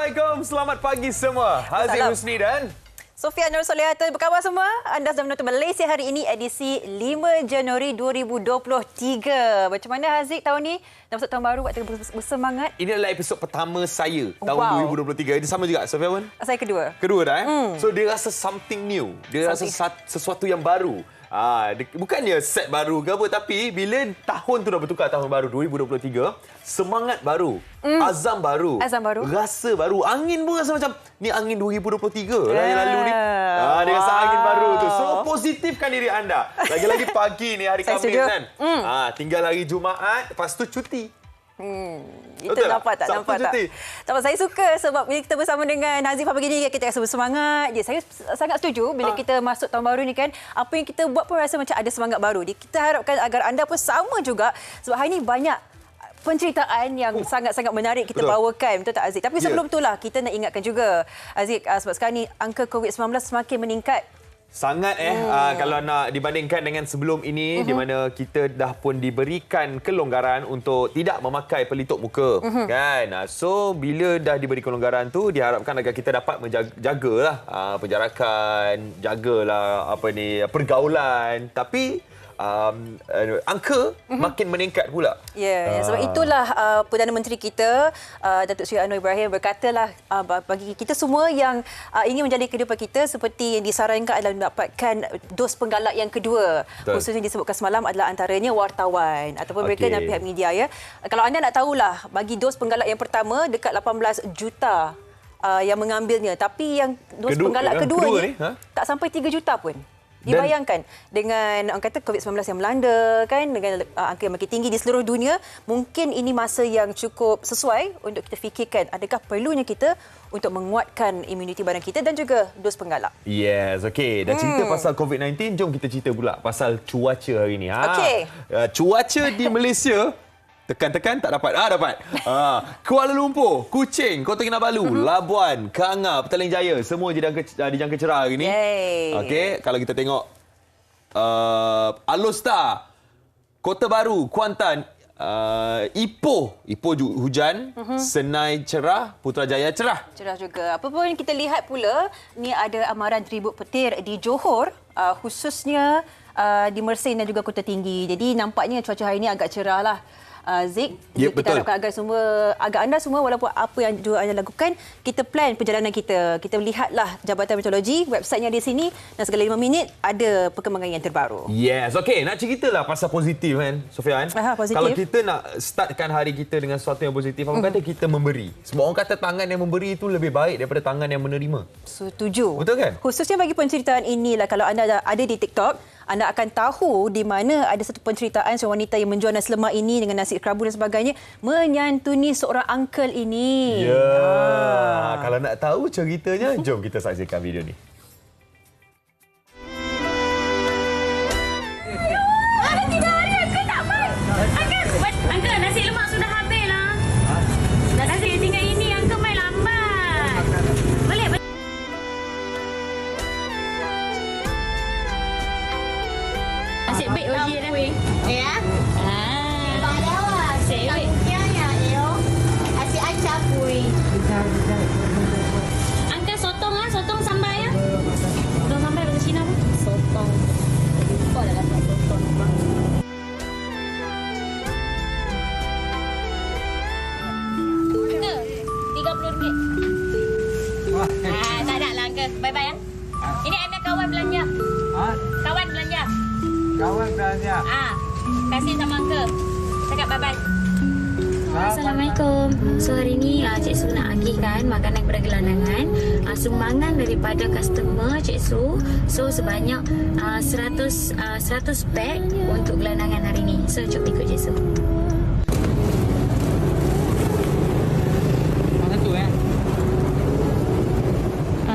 Assalamualaikum, selamat pagi semua. Haziq Husni dan Sofia Nur Solihatun, apa khabar semua? Anda sedang menonton Malaysia Hari Ini edisi 5 Januari 2023. Macam mana Haziq tahun ni? Dah masuk tahun baru, waktu bersemangat. ini adalah episod pertama saya tahun 2023. Itu sama juga, Sofia pun? Saya kedua. Kedua dah So dia rasa something new. Dia rasa sesuatu yang baru. Bukannya set baru ke apa, tapi bila tahun tu dah bertukar, tahun baru 2023, semangat baru, azam baru, rasa baru, angin pun rasa macam ni angin 2023 lah yang lalu ni. Dia rasa angin baru tu. So positifkan diri anda. Lagi-lagi pagi ni hari Khamis kan. Tinggal hari Jumaat, lepas tu cuti. Itu nampak tak? Nampak tak? Tapi saya suka sebab bila kita bersama dengan Haziq pagi ni, kita rasa bersemangat. Saya sangat setuju bila kita masuk tahun baru ni kan, apa yang kita buat pun rasa macam ada semangat baru. Kita harapkan agar anda pun sama juga sebab hari ni banyak penceritaan yang sangat-sangat menarik kita bawakan. Betul tak Haziq? Tapi sebelum itulah kita nak ingatkan juga Haziq, sebab sekarang ni angka COVID-19 semakin meningkat. Sangat kalau nak dibandingkan dengan sebelum ini di mana kita dah pun diberikan kelonggaran untuk tidak memakai pelitup muka kan. So bila dah diberi kelonggaran tu diharapkan agar kita dapat menjagalah penjarakan, jagalah pergaulan, tapi angka makin meningkat pula. Sebab itulah Perdana Menteri kita Datuk Seri Anwar Ibrahim berkatalah bagi kita semua yang ingin menjalani kehidupan kita seperti yang disarankan adalah mendapatkan dos penggalak yang kedua. Khususnya disebutkan semalam adalah antaranya wartawan ataupun mereka dan pihak media ya. Kalau anda nak tahulah, bagi dos penggalak yang pertama dekat 18 juta yang mengambilnya, tapi yang dos penggalak kedua ni tak sampai 3 juta pun. Dibayangkan dengan orang kata COVID-19 yang melanda kan, dengan angka yang makin tinggi di seluruh dunia, mungkin ini masa yang cukup sesuai untuk kita fikirkan adakah perlunya kita untuk menguatkan imuniti badan kita dan juga dos penggalak. Yes, okey. Dah cerita pasal COVID-19, jom kita cerita pula pasal cuaca hari ni. Cuaca di Malaysia tekan-tekan tak dapat. Dapat. Kuala Lumpur, Kuching, Kota Kinabalu, Labuan, Kanga, Petaling Jaya, semua dijangka cerah hari ni. Okey, kalau kita tengok Alor Setar, Kota Baru, Kuantan, Ipoh hujan, Senai cerah, Putrajaya cerah. Cerah juga. Apa pun kita lihat pula, ni ada amaran tribut petir di Johor, khususnya di Mersing dan juga Kota Tinggi. Jadi nampaknya cuaca hari ini agak cerah lah. Zik, kita harapkan agar anda semua walaupun apa yang anda lakukan, kita plan perjalanan kita. Kita lihatlah Jabatan Meteorologi, websitenya di sini, dan segala 5 minit ada perkembangan yang terbaru. Yes, okey. Nak ceritalah pasal positif kan, Sofian. Kalau kita nak startkan hari kita dengan sesuatu yang positif, orang kata kita memberi. Sebab orang kata tangan yang memberi itu lebih baik daripada tangan yang menerima. Setuju. Betul kan? Khususnya bagi penceritaan inilah, kalau anda ada di TikTok, anda akan tahu di mana ada satu penceritaan seorang wanita yang menjual nasi lemak ini dengan nasi kerabu dan sebagainya, menyantuni seorang uncle ini. Kalau nak tahu ceritanya, jom kita saksikan video ni. Uncle, nasi lemak sudah habis lah. Nasi tinggal ini, uncle main lambat. Boleh. Nasi baik OG dah. Ya. Nasi baik. Nasi acap kuih. Uncle sotong sotong sambal ya. Sotong sambal bahasa Cina apa? Sotong. Lupa dah dapat sotong. RM30. Tak ada lah Uncle. Bye-bye ya. Ini Ana kawan belanja. Kawan belanja. Kawan belanja. Kasih sama Uncle. Cakap bye-bye. Assalamualaikum. So hari ni Cik Su nak agihkan makanan kepada gelandangan. Sumbangan daripada customer Cik Su. So sebanyak 100 pack untuk gelandangan hari ni. So jom ikut Cik Su.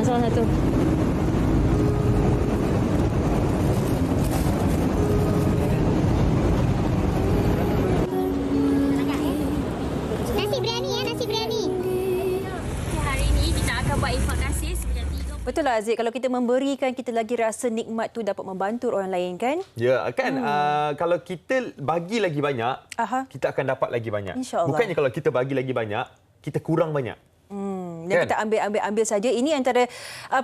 Salah satu. Nasi biryani ya, nasi biryani. Hari ini kita akan buat infak nasi sebanyak 3. Betul lah Aziz, kalau kita memberikan, kita lagi rasa nikmat tu dapat membantu orang lain kan? Ya, kan kalau kita bagi lagi banyak, kita akan dapat lagi banyak. Bukannya kalau kita bagi lagi banyak, kita kurang banyak. Dan kita ambil saja. Ini antara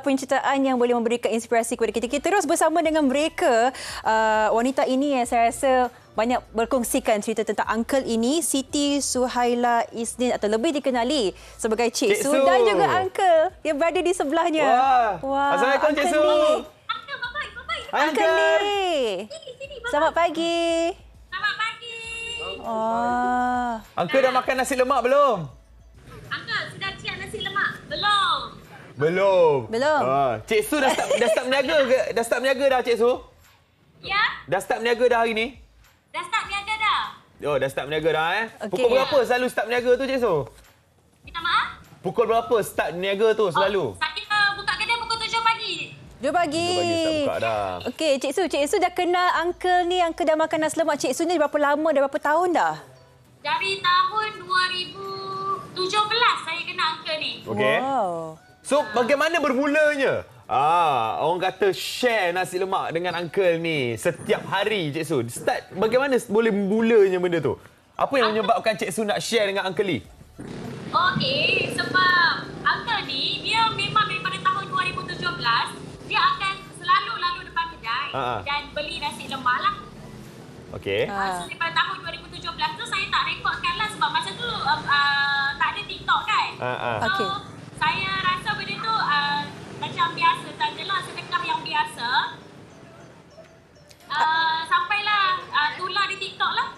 penceritaan yang boleh memberikan inspirasi kepada kita. Kita terus bersama dengan mereka. Wanita ini yang saya rasa banyak berkongsikan cerita tentang uncle ini, Siti Suhaila Isnin atau lebih dikenali sebagai Cik Su dan juga uncle yang berada di sebelahnya. Wah. Assalamualaikum Cik Su. Hai Uncle Lee. Selamat pagi. Selamat pagi. Uncle dah makan nasi lemak belum? Uncle, sudah siap nasi lemak? Belum. Belum. Cik Su dah start berniaga ke? Dah start berniaga dah Cik Su? Ya? Dah start berniaga dah hari ni? Dah start niaga dah? Oh, dah start berniaga dah Okey. Pukul berapa selalu start berniaga tu Cik Su? Minta maaf? Pukul berapa start berniaga tu selalu? Saya buka kedai pukul 7 pagi. 2 pagi. 2 pagi start buka dah. Okey, Cik Su dah kenal uncle ni, uncle dah makan nasi lemak. Cik Su ni berapa lama, dah berapa tahun dah? Dari tahun 2017 saya kenal uncle ni. Okey. Wow. So, bagaimana bermulanya? Orang kata share nasi lemak dengan uncle ni setiap hari Cik Su. Start bagaimana boleh mulanya benda tu? Apa yang menyebabkan Cik Su nak share dengan Uncle Lee? Okey, sebab uncle ni dia memang daripada tahun 2017 dia akan selalu lalu depan kedai dan beli nasi lemak lah. Okey. So daripada tahun 2017 tu saya tak rekodkan lah sebab masa tu tak ada TikTok kan. So Okey. saya rasa benda tu macam biasa sajalah, sedekah yang biasa. Sampailah tular di TikTok lah.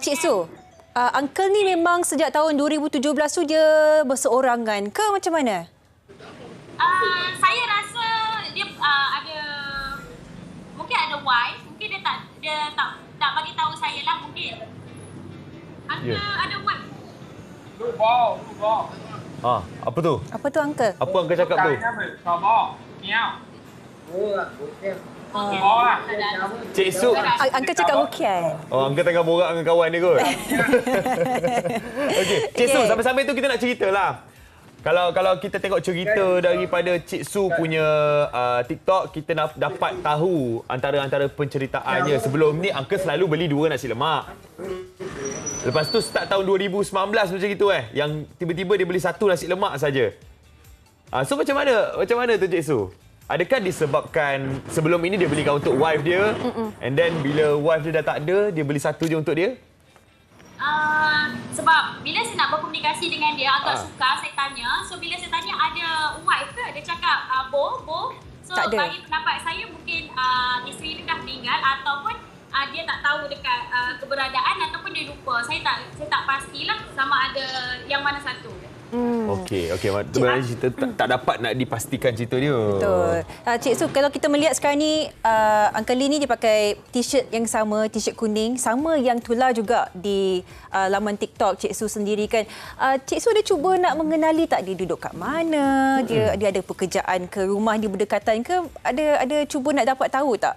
Cik Su, uncle ni memang sejak tahun 2017 tu dia berseorangan ke macam mana? Saya rasa dia ada mungkin ada wife, mungkin dia tak bagi tahu saya lah mungkin. Ada wife. Apa tu? Apa tu uncle? Apa uncle cakap tu? Cik Su. Uncle cakap Hokkien. Uncle tengah borak dengan kawan dia kot. Okey, Cik Su, sampai-sampai tu kita nak ceritalah. Kalau kita tengok cerita daripada Cik Su punya TikTok, kita dapat tahu antara penceritaannya. Sebelum ni Uncle selalu beli 2 nasi lemak. Lepas tu start tahun 2019 macam gitu yang tiba-tiba dia beli 1 nasi lemak saja. So macam mana tu Cik Su? Adakah disebabkan sebelum ini dia belikan untuk wife dia and then bila wife dia dah tak ada, dia beli 1 je untuk dia? Sebab bila saya nak berkomunikasi dengan dia agak sukar saya tanya. So bila saya tanya ada wife ke? Dia cakap bo. So tak ada. Bagi pendapat saya mungkin isteri dia dah meninggal ataupun dia tak tahu dekat keberadaan ataupun dia lupa. Saya tak pastilah sama ada yang mana satu. Okey. Sebenarnya cerita tak dapat nak dipastikan cerita dia. Betul. Cik Su, kalau kita melihat sekarang ni, Uncle Lee ni dia pakai t-shirt yang sama, t-shirt kuning, sama yang tular juga di laman TikTok Cik Su sendiri kan. Cik Su ada cuba nak mengenali tak dia duduk kat mana, dia ada pekerjaan ke, rumah dia berdekatan ke, ada cuba nak dapat tahu tak?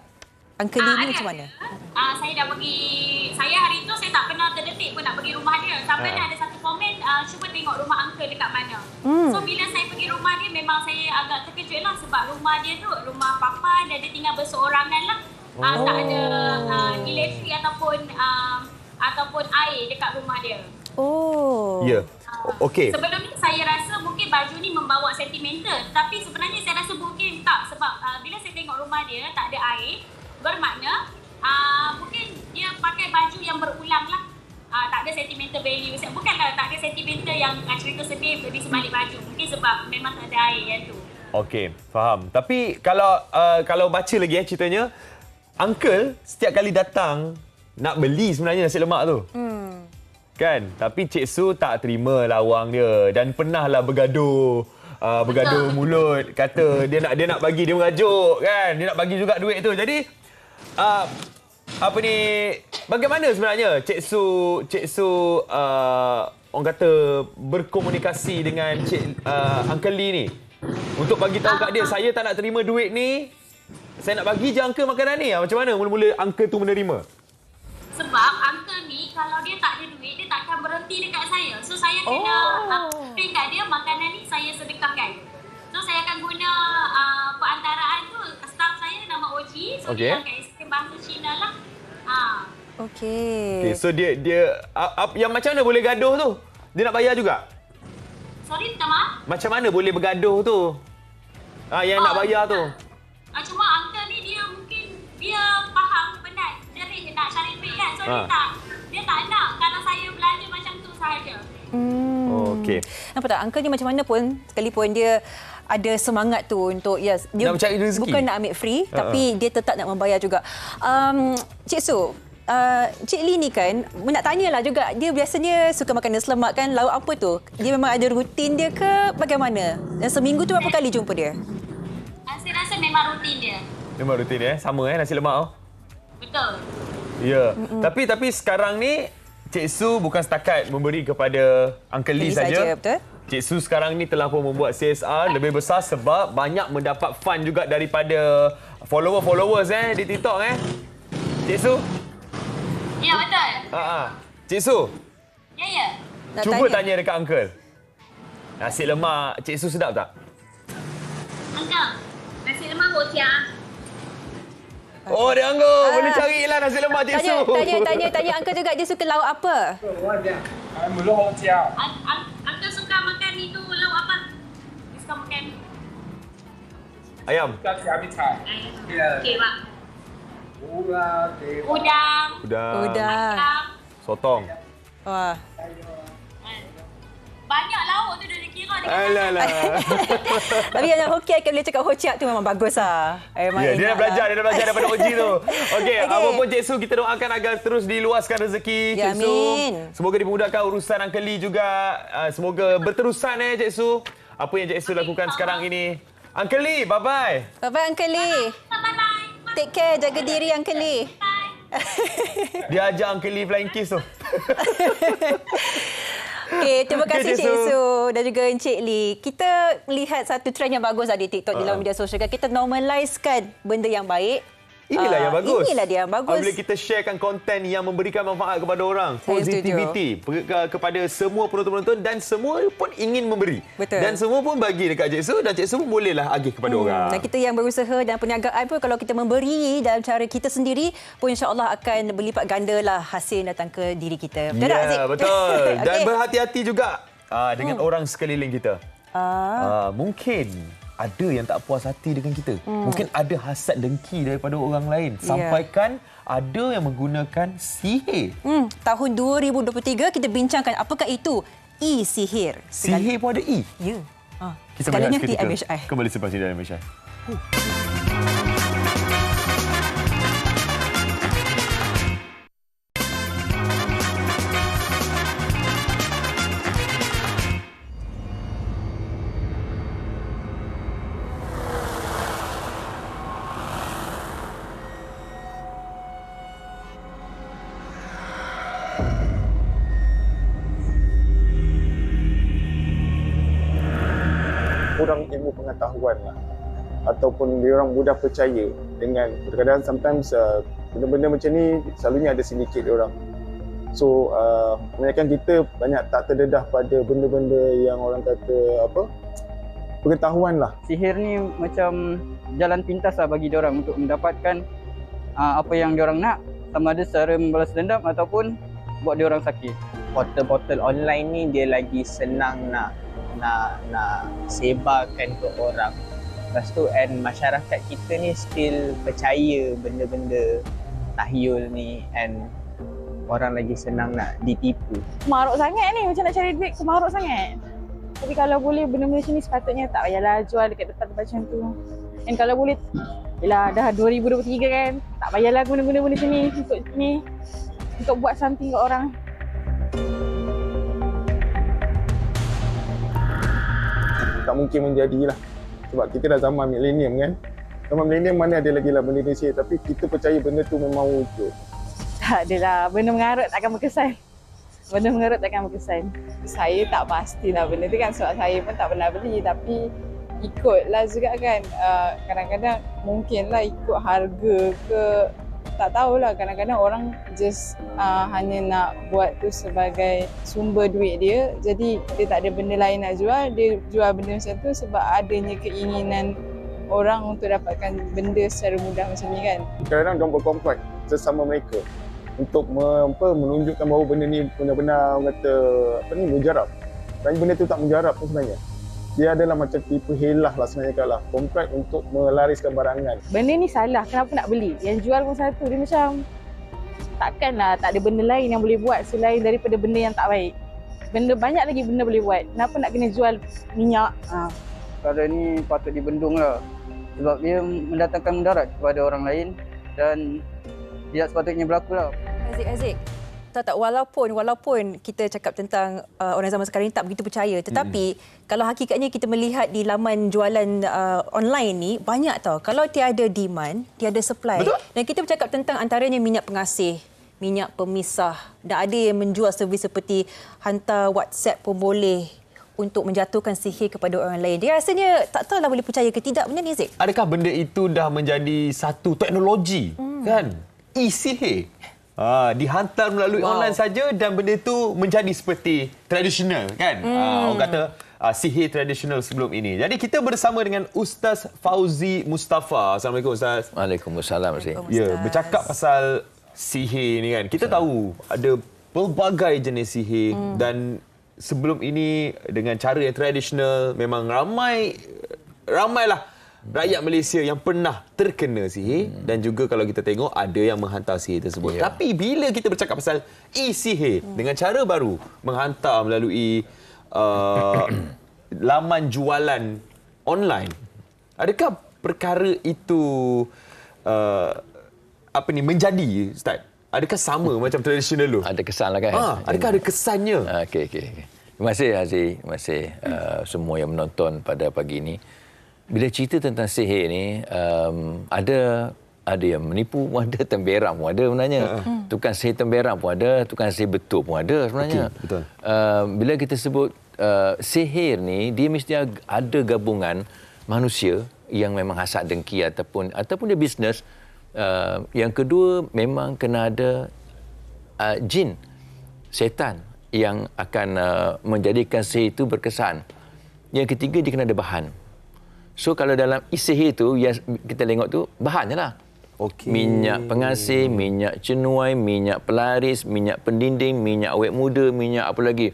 Uncle Lee ni macam mana? Saya dah pergi, saya hari tu saya tak pernah terdetik pun nak pergi rumah dia. Sampai ada satu komen, cuba tengok rumah uncle dekat mana. So bila saya pergi rumah dia, memang saya agak terkejut lah sebab rumah dia tu, rumah papa dan dia tinggal berseorangan lah. Tak ada elektrik ataupun air dekat rumah dia. Ya. Okey. Sebelum ni saya rasa mungkin baju ni membawa sentimental. Tapi sebenarnya saya rasa mungkin tak. Sebab bila saya tengok rumah dia tak ada air, bermakna mungkin dia pakai baju yang berulang lah. Tak ada sentimental value. Bukanlah tak ada sentimental yang cerita sedih di sebalik baju. Mungkin sebab memang tak ada air yang tu. Okey, faham. Tapi kalau baca lagi ceritanya, uncle setiap kali datang nak beli sebenarnya nasi lemak tu. Kan? Tapi Cik Su tak terima lawang dia dan pernahlah bergaduh mulut, kata dia nak bagi, dia merajuk kan. Dia nak bagi juga duit tu. Jadi bagaimana sebenarnya Cik Su orang kata berkomunikasi dengan Uncle Lee ni untuk bagi tahu kat dia, saya tak nak terima duit ni, saya nak bagi je uncle makanan ni. Macam mana mula-mula uncle tu menerima? Sebab uncle ni kalau dia tak ada duit, dia takkan berhenti dekat saya. So saya kena pay kat dia, makanan ni saya sedekahkan. So saya akan guna perantaraan tu, staff saya nama Oji. So dia pakai sistem bahasa Cina lah. Okey. So dia yang macam mana boleh gaduh tu? Dia nak bayar juga? Sorry, minta maaf. Macam mana boleh bergaduh tu? Yang nak bayar tu. Cuma uncle ni dia mungkin dia faham penat. Dia nak cari duit kan. So dia tak nak kalau saya belanja macam tu sahaja. Okey. Nampak tak? Uncle ni macam mana pun, sekalipun dia ada semangat tu untuk dia nak mencari rezeki. Bukan nak ambil free, tapi dia tetap nak membayar juga. Cik Su, Cik Lee ni kan, nak tanyalah juga, dia biasanya suka makan nasi lemak kan, lauk apa tu? Dia memang ada rutin dia ke bagaimana? Dan seminggu tu berapa kali jumpa dia? Saya rasa memang rutin dia. Memang rutin sama nasi lemak tu. Betul. Ya. Tapi sekarang ni Cik Su bukan setakat memberi kepada Uncle Lee saja. Betul. Cik Su sekarang ni telah pun membuat CSR lebih besar sebab banyak mendapat fund juga daripada followers di TikTok Cik Su. Ya, betul. Cik Su. Ya. Cuba tanya dekat Uncle. Nasi lemak Cik Su sedap tak? Uncle, nasi lemak Hotia. Oh, dia anggur. Boleh carilah nasi lemak Cik Su. Tanya Uncle juga, dia suka lauk apa? Uncle suka makan itu lauk apa? Dia suka makan ayam. Okey, Pak. Udang. Ayam. Sotong. Wah. Banyak lauk tu dah dikira dengan Alah. Tapi yang Hoki akan boleh cakap hociak tu memang bagus lah. Dia dah belajar daripada Oji tu. Okey, apapun Cik Su, kita doakan agar terus diluaskan rezeki Cik Su. Semoga dimudahkan urusan Uncle Lee juga. Semoga berterusan Cik Su. Apa yang Cik Su lakukan sekarang ini. Uncle Lee, bye-bye. Bye-bye Uncle Lee. Bye-bye. Take care, jaga diri Uncle Lee. Dia ajar Uncle Lee flying kiss tu. Okey, terima kasih Cik Su dan juga Encik Lee. Kita melihat satu trend yang bagus di TikTok di dalam media sosial. Kita normalizekan benda yang baik. Inilah yang bagus. Inilah dia yang bagus. Apabila kita sharekan konten yang memberikan manfaat kepada orang, Saya positivity kepada semua penonton-penonton dan semua pun ingin memberi. Betul. Dan semua pun bagi dekat Cik Su dan Cik Su pun bolehlah agih kepada orang. Dan kita yang berusaha dan perniagaan pun kalau kita memberi dalam cara kita sendiri pun insya-Allah akan berlipat gandalah hasil datang ke diri kita. Betul tak, Aziz? Betul. Dan berhati-hati juga dengan orang sekeliling kita. Mungkin ada yang tak puas hati dengan kita. Mungkin ada hasad dengki daripada orang lain. Sampaikan ada yang menggunakan sihir. Tahun 2023 kita bincangkan apakah itu sihir. Sihir pun ada E? Ya. Kita Segalanya berehat di seketika. MHI. Kembali selepas ini dalam MHI. kurang ilmu pengetahuan lah, ataupun dia orang mudah percaya dengan kadang-kadang sometimes benda-benda macam ni selalunya ada sindiket dia orang. So kebanyakan kita banyak tak terdedah pada benda-benda yang orang kata pengetahuan lah. Sihir ni macam jalan pintas lah bagi dia orang untuk mendapatkan apa yang dia orang nak, sama ada secara membalas dendam ataupun buat dia orang sakit. Portal-portal online ni dia lagi senang nak sebarkan ke orang. Lepas tu and masyarakat kita ni still percaya benda-benda tahyul ni and orang lagi senang nak ditipu. Kemaruk sangat ni, macam nak cari duit kemaruk sangat. Tapi kalau boleh benda-benda macam ni sepatutnya tak payahlah jual dekat tempat-tempat macam tu. And kalau boleh, yelah dah 2023 kan, tak payahlah guna-guna benda macam ni untuk buat something kat orang. Tak mungkin menjadilah. Sebab kita dah zaman milenium kan. Zaman milenium mana ada lagi lah benda ni sihir, tapi kita percaya benda tu memang wujud. Tak adalah, benda mengarut takkan berkesan. Benda mengarut takkan berkesan. Saya tak pastilah benda tu kan, sebab saya pun tak pernah beli, tapi ikutlah juga kan. Kadang-kadang mungkinlah ikut harga ke, tak tahulah. Kadang-kadang orang just hanya nak buat tu sebagai sumber duit dia. Jadi dia tak ada benda lain nak jual, dia jual benda macam tu sebab adanya keinginan orang untuk dapatkan benda secara mudah macam ni kan. Kadang-kadang diorang berkomplot sesama mereka untuk menunjukkan bahawa benda ni benar-benar mujarab. Dan benda tu tak mujarab pun sebenarnya. Dia adalah macam tipu helah lah sebenarnya kalau kompret untuk melariskan barangan. Benda ni salah, kenapa nak beli? Yang jual pun satu, dia macam takkanlah tak ada benda lain yang boleh buat selain daripada benda yang tak baik. Benda banyak lagi benda boleh buat. Kenapa nak kena jual minyak? Perkara ni patut dibendung lah. Sebab dia mendatangkan mudarat kepada orang lain dan tidak sepatutnya berlaku lah. Aziz, tahu tak, walaupun kita cakap tentang orang zaman sekarang ni tak begitu percaya, tetapi kalau hakikatnya kita melihat di laman jualan online ni, banyak tau. Kalau tiada demand, tiada supply. Betul. Dan kita bercakap tentang antaranya minyak pengasih, minyak pemisah, dan ada yang menjual servis seperti hantar WhatsApp pun boleh untuk menjatuhkan sihir kepada orang lain. Dia rasanya tak tahulah boleh percaya ke tidak benda ni, Zik. Adakah benda itu dah menjadi satu teknologi, kan? E-sihir. Dihantar melalui online saja dan benda itu menjadi seperti tradisional, kan? Orang kata sihir tradisional sebelum ini. Jadi kita bersama dengan Ustaz Fauzi Mustafa. Assalamualaikum, Ustaz. Waalaikumsalam. Ya, bercakap pasal sihir ni kan. Kita tahu ada pelbagai jenis sihir dan sebelum ini dengan cara yang tradisional memang ramailah rakyat Malaysia yang pernah terkena sihir dan juga kalau kita tengok ada yang menghantar sihir tersebut. Tapi bila kita bercakap pasal e-sihir dengan cara baru menghantar melalui laman jualan online, adakah perkara itu menjadi, Ustaz? Adakah sama macam tradisional dulu? Ada kesan lah kan? Adakah ada kesannya? Okey. Terima kasih Aziz. Terima kasih semua yang menonton pada pagi ini. Bila cerita tentang sihir ni, ada yang menipu pun ada, temberam pun ada sebenarnya. Tukang sihir temberam pun ada, tukang sihir betul pun ada sebenarnya. Okay, betul. Bila kita sebut sihir ni, dia mesti ada gabungan manusia yang memang hasad dengki ataupun dia bisnes. Yang kedua memang kena ada jin, setan yang akan menjadikan sihir itu berkesan. Yang ketiga dia kena ada bahan. So kalau dalam sihir itu yang kita tengok tu bahannya lah. Minyak pengasih, minyak cenuai, minyak pelaris, minyak pendinding, minyak awet muda, minyak apa lagi.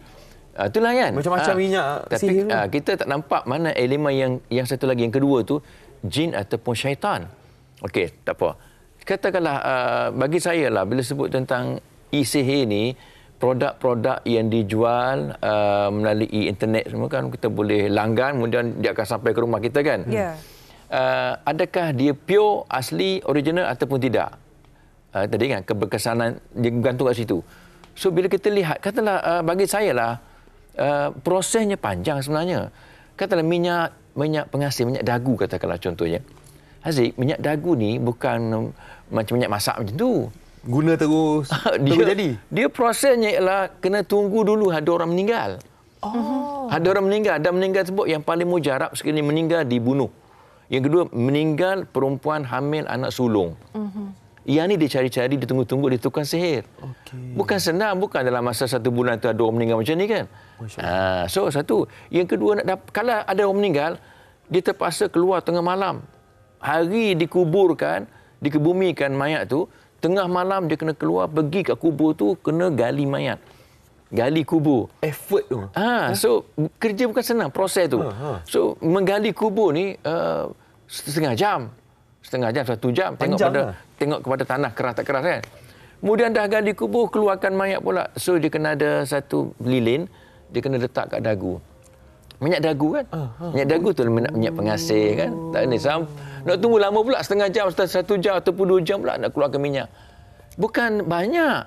Itulah kan. Macam-macam minyak sihir. Tapi kita tak nampak mana elemen yang satu lagi, yang kedua tu jin ataupun syaitan. Okey, tak apa. Katakanlah bagi saya lah bila sebut tentang e-sihir ni, produk-produk yang dijual melalui internet semua kan, kita boleh langgan kemudian dia akan sampai ke rumah kita kan. Adakah dia pure, asli, original ataupun tidak? Tadi kan keberkesanan dia bergantung kat situ. So bila kita lihat, katalah bagi saya lah prosesnya panjang sebenarnya. Katalah minyak pengasih, minyak dagu katakanlah contohnya. Haziq, minyak dagu ni bukan macam minyak masak macam tu. Guna terus jadi. Dia prosesnya ialah kena tunggu dulu ada orang meninggal. Ada orang meninggal dan meninggal tersebut yang paling mujarab sekali meninggal dibunuh. Yang kedua meninggal perempuan hamil anak sulung. Yang ni dia cari-cari, dia tunggu-tunggu, dia tukang sihir. Bukan senang, bukan dalam masa 1 bulan tu ada orang meninggal macam ni kan. So satu. Yang kedua kalau ada orang meninggal, dia terpaksa keluar tengah malam. Hari dikuburkan, dikebumikan mayat tu, tengah malam dia kena keluar pergi kat kubur tu, kena gali mayat. Gali kubur. Effort tu. So kerja bukan senang proses tu. So menggali kubur ni setengah jam, 1 jam tengok kepada tanah keras tak keras kan. Kemudian dah gali kubur, keluarkan mayat pula. So dia kena ada satu lilin, dia kena letak kat dagu. Minyak dagu kan? Minyak dagu tu minyak pengasih kan? Tak ni nak tunggu lama pula, setengah jam, 1 jam ataupun 2 jam pula nak keluarkan minyak. Bukan banyak.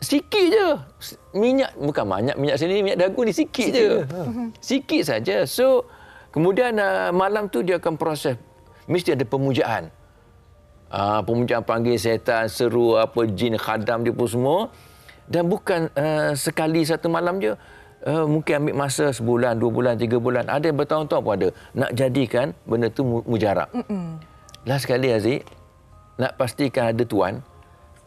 Sikit je. Minyak, bukan banyak minyak sini, minyak dagu ni sikit je. Sikit saja. So, kemudian malam tu dia akan proses. Mesti ada pemujaan. Pemujaan panggil setan, seru, jin, khadam dia pun semua. Dan bukan sekali satu malam je. Mungkin ambil masa sebulan, 2 bulan, 3 bulan. Ada yang bertahun-tahun pun ada. Nak jadikan benda tu mujarab. Last sekali Aziz, nak pastikan ada tuan,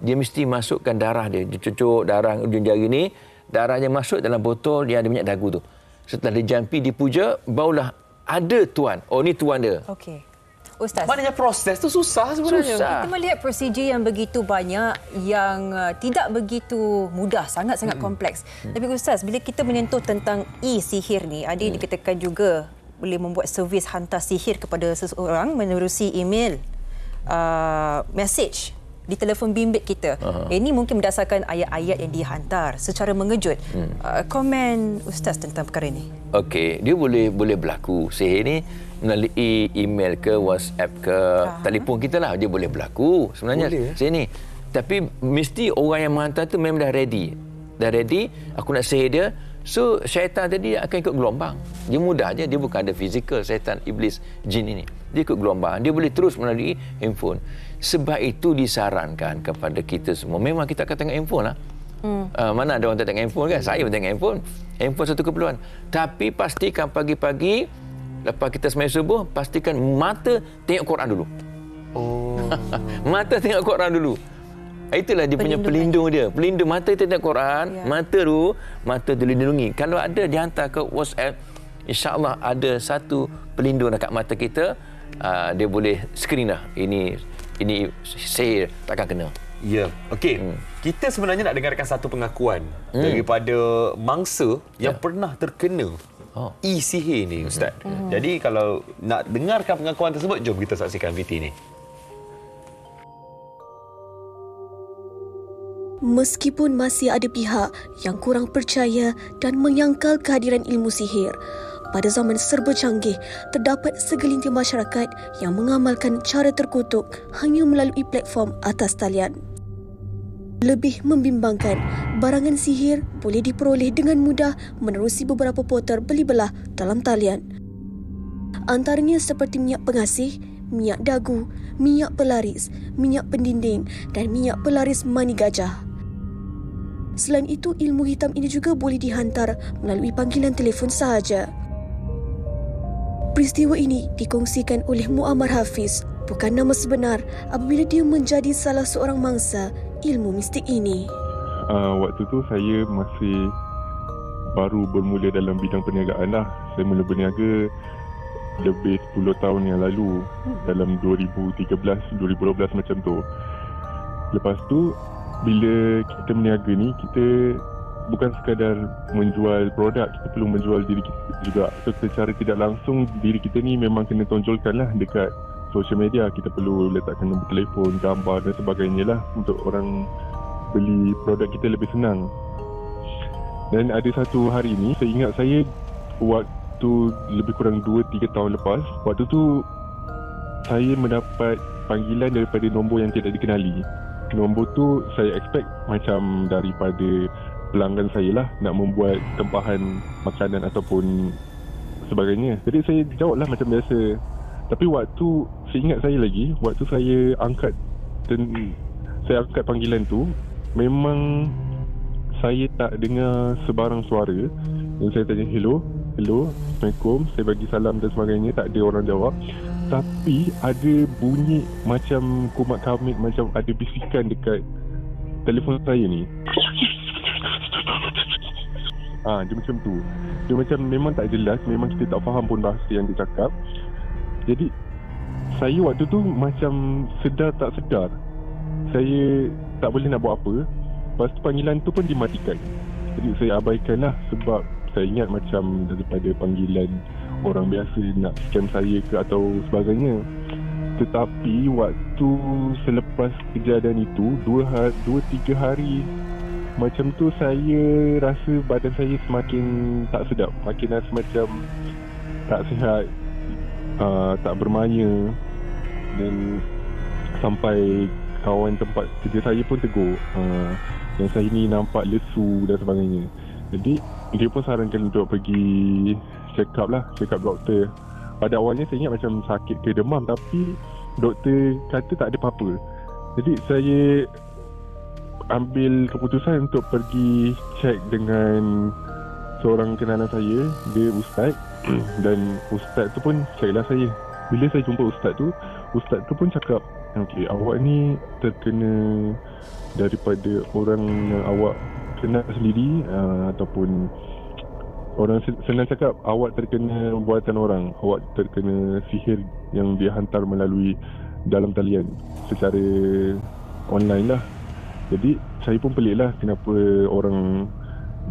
dia mesti masukkan darah dia. Dia cucuk darah ujung jari ni, darahnya masuk dalam botol yang ada minyak dagu tu. Setelah dia jampi, dipuja, barulah ada tuan. Oh, ni tuan dia. Ustaz. Maknanya proses tu susah sebenarnya. Susah. Kita melihat prosedur yang begitu banyak yang tidak begitu mudah, sangat-sangat kompleks. Tapi Ustaz, bila kita menyentuh tentang e-sihir ni, ada yang dikatakan juga boleh membuat servis hantar sihir kepada seseorang menerusi email, message di telefon bimbit kita. Ini mungkin berdasarkan ayat-ayat yang dihantar secara mengejut. Komen Ustaz tentang perkara ini. Okey, dia boleh berlaku. Sihir ni melalui email ke, WhatsApp ke, telefon kita lah dia boleh berlaku sebenarnya. Sihir ni. Tapi mesti orang yang menghantar tu memang dah ready. Dah ready, aku nak sihir dia. So, syaitan tadi akan ikut gelombang. Dia mudah je, dia bukan ada fizikal syaitan, iblis, jin ini. Dia ikut gelombang. Dia boleh terus melalui handphone. Sebab itu disarankan kepada kita semua. Memang kita akan tengok handphone lah. Mana ada orang tak tengok handphone kan? Saya pun tengok handphone. Handphone satu keperluan. Tapi pastikan pagi-pagi, lepas kita sembahyang subuh, pastikan mata tengok Quran dulu. Mata tengok Quran dulu. Itulah dia punya pelindung dia. Pelindung mata kita tengok Quran, mata dilindungi. Kalau ada dihantar ke WhatsApp, insya-Allah ada satu pelindung dekat mata kita, dia boleh screen lah. Ini sihir takkan kena. Ya. Okey. Kita sebenarnya nak dengarkan satu pengakuan daripada mangsa yang pernah terkena e-sihir ni, Ustaz. Jadi kalau nak dengarkan pengakuan tersebut, jom kita saksikan VT ni. Meskipun masih ada pihak yang kurang percaya dan menyangkal kehadiran ilmu sihir, pada zaman serba canggih, terdapat segelintir masyarakat yang mengamalkan cara terkutuk hanya melalui platform atas talian. Lebih membimbangkan, barangan sihir boleh diperoleh dengan mudah menerusi beberapa portal beli belah dalam talian. Antaranya seperti minyak pengasih, minyak dagu, minyak pelaris, minyak pendinding dan minyak pelaris mani gajah. Selain itu, ilmu hitam ini juga boleh dihantar melalui panggilan telefon sahaja. Peristiwa ini dikongsikan oleh Muammar Hafiz, bukan nama sebenar, apabila dia menjadi salah seorang mangsa ilmu mistik ini. Waktu tu saya masih baru bermula dalam bidang perniagaan lah. Saya mula berniaga lebih 10 tahun yang lalu, dalam 2013, 2012 macam tu. Lepas tu, bila kita berniaga ni, kita bukan sekadar menjual produk, kita perlu menjual diri kita juga. So, secara tidak langsung, diri kita ni memang kena tonjolkan lah dekat social media. Kita perlu letakkan nombor telefon, gambar dan sebagainya lah untuk orang beli produk kita lebih senang. Dan ada satu hari ni, saya ingat saya waktu lebih kurang 2-3 tahun lepas, waktu tu saya mendapat panggilan daripada nombor yang tidak dikenali. Nombor tu saya expect macam daripada pelanggan saya lah, nak membuat tempahan makanan ataupun sebagainya. Jadi saya jawab lah macam biasa. Tapi waktu, saya ingat saya lagi, waktu saya angkat panggilan tu, memang saya tak dengar sebarang suara. Dan saya tanya, hello, Assalamualaikum, saya bagi salam dan sebagainya, tak ada orang jawab. Tapi ada bunyi macam kumat kamit, macam ada bisikan dekat telefon saya ni. Dia macam tu. Dia macam memang tak jelas, memang kita tak faham pun bahasa yang dia cakap. Jadi saya waktu tu macam sedar tak sedar, saya tak boleh nak buat apa. Lepas tu panggilan tu pun dimatikan. Jadi saya abaikan lah, sebab saya ingat macam daripada panggilan orang biasa nak scam saya ke atau sebagainya. Tetapi waktu selepas kejadian itu, 2-3 hari macam tu, saya rasa badan saya semakin tak sedap, makin rasa macam tak sihat, tak bermaya. Dan sampai kawan tempat kerja saya pun tegur yang saya ni nampak lesu dan sebagainya. Jadi dia pun sarankan untuk pergi check up doktor. Pada awalnya saya ingat macam sakit ke demam, tapi doktor kata tak ada apa-apa. Jadi saya ambil keputusan untuk pergi check dengan seorang kenalan saya. Dia ustaz dan ustaz tu pun check lah saya. Bila saya jumpa ustaz tu pun cakap, okey, awak ni terkena daripada orang yang awak kenal sendiri, ataupun orang senang cakap awak terkena buatan orang, awak terkena sihir yang dihantar melalui dalam talian secara online lah. Jadi saya pun pelik lah kenapa orang